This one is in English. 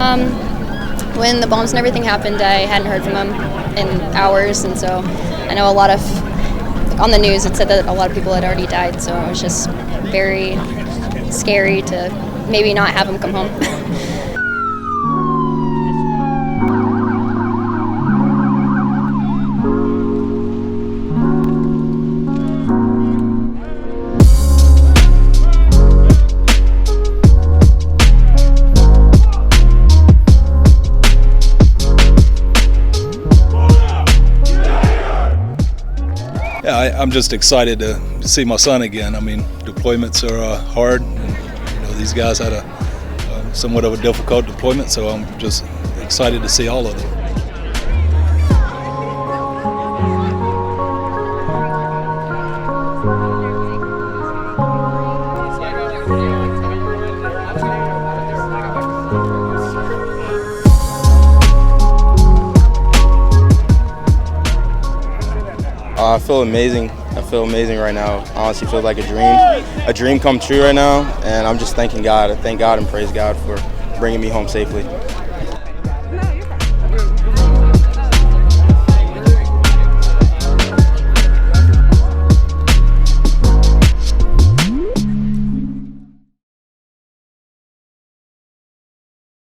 When the bombs and everything happened, I hadn't heard from him in hours, and so I know a lot of, on the news it said that a lot of people had already died, so it was just very scary to maybe not have him come home. Yeah, I'm just excited to see my son again. I mean, deployments are hard. And, these guys had a somewhat of a difficult deployment, so I'm just excited to see all of them. I feel amazing. I feel amazing right now. Honestly, feels like a dream come true right now, and I'm just thanking God. I thank God and praise God for bringing me home safely.